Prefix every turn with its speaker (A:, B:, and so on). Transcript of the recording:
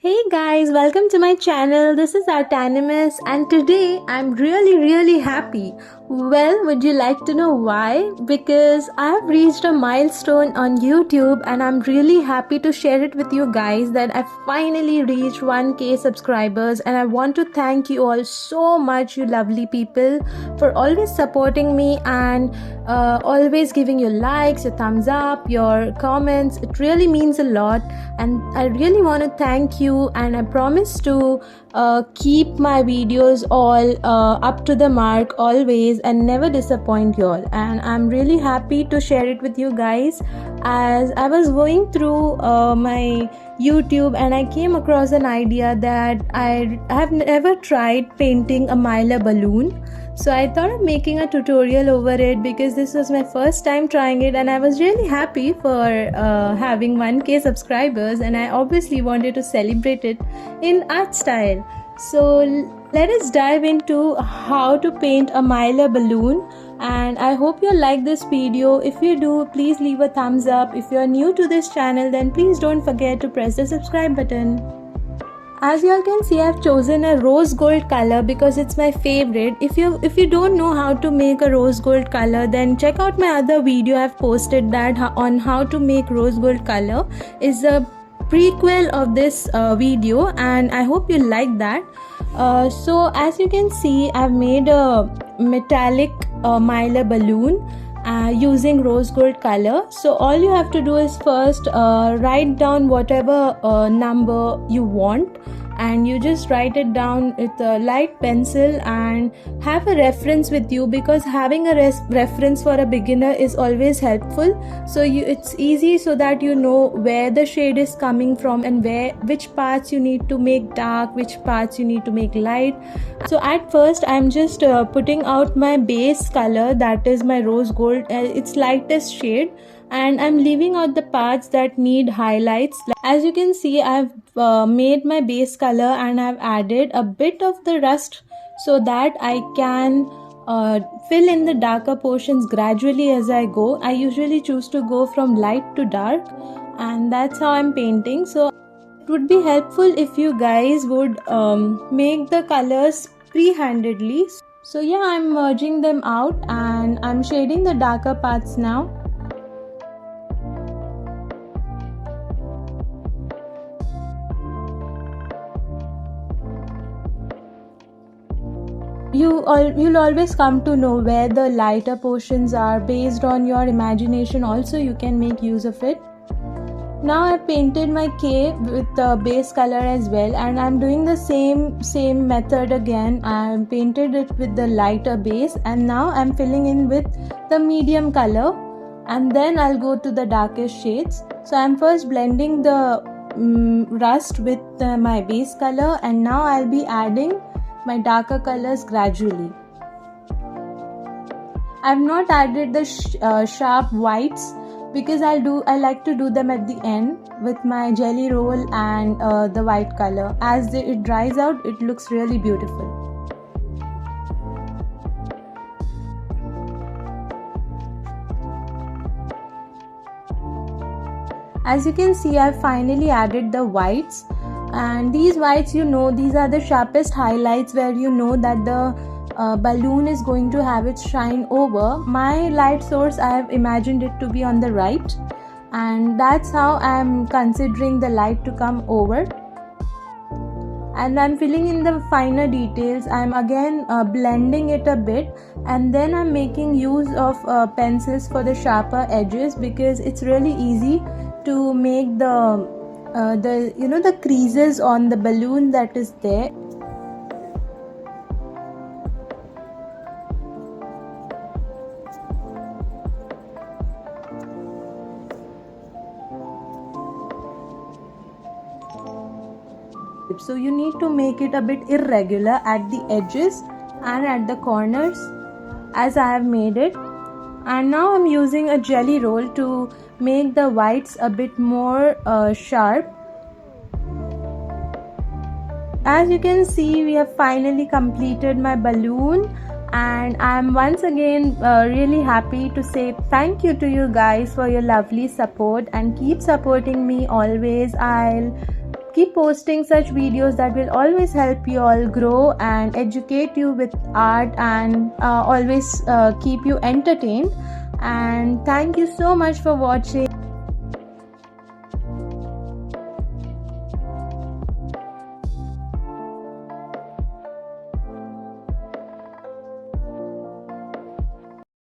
A: Hey guys, welcome to my channel. This is Artanimus and today I'm really happy. Well, would you like to know why? Because I have reached a milestone on YouTube and I'm really happy to share it with you guys that I finally reached 1k subscribers, and I want to thank you all so much, you lovely people, for always supporting me and always giving your likes, your thumbs up, your comments. It really means a lot and I really want to thank you, and I promise to keep my videos all up to the mark always and never disappoint you all. And I'm really happy to share it with you guys. As I was going through my YouTube and I came across an idea that I have never tried painting a Mylar balloon. So I thought of making a tutorial over it because this was my first time trying it, and I was really happy for having 1k subscribers, and I obviously wanted to celebrate it in art style. So let us dive into how to paint a Mylar balloon, and I hope you like this video. If you do, please leave a thumbs up. If you are new to this channel, then please don't forget to press the subscribe button. As you all can see, I've chosen a rose gold color because it's my favorite. If you don't know how to make a rose gold color, then check out my other video. I've posted that on how to make rose gold color. Is a prequel of this video, and I hope you like that. So as you can see, I've made a metallic Mylar balloon using rose gold color. So all you have to do is first write down whatever number you want, and you just write it down with a light pencil and have a reference with you, because having a reference for a beginner is always helpful. So it's easy so that you know where the shade is coming from and which parts you need to make dark, which parts you need to make light. So at first I'm just putting out my base color, that is my rose gold, its lightest shade, and I'm leaving out the parts that need highlights. As you can see, I've made my base color and I've added a bit of the rust so that I can fill in the darker portions gradually as I go. I usually choose to go from light to dark, and that's how I'm painting. So it would be helpful if you guys would make the colors pre-handedly. So yeah, I'm merging them out and I'm shading the darker parts now. You'll always come to know where the lighter portions are. Based on your imagination also, you can make use of it. Now I painted my K with the base color as well, and I'm doing the same method again. I painted it with the lighter base, and now I'm filling in with the medium color, and then I'll go to the darkest shades. So I'm first blending the rust with my base color, and now I'll be adding my darker colors gradually. I've not added the sharp whites because I like to do them at the end with my jelly roll and the white color. As it dries out, it looks really beautiful. As you can see, I've finally added the whites, and these whites, these are the sharpest highlights where you know that the balloon is going to have its shine over. My light source, I have imagined it to be on the right, and that's how I'm considering the light to come over. And I'm filling in the finer details. I'm again blending it a bit, and then I'm making use of pencils for the sharper edges, because it's really easy to make the creases on the balloon that is there. So you need to make it a bit irregular at the edges and at the corners, as I have made it. And now I'm using a jelly roll to make the whites a bit more sharp. As you can see, we have finally completed my balloon, and I'm once again really happy to say thank you to you guys for your lovely support, and keep supporting me always. I'll keep posting such videos that will always help you all grow and educate you with art, and always keep you entertained. And thank you so much for watching.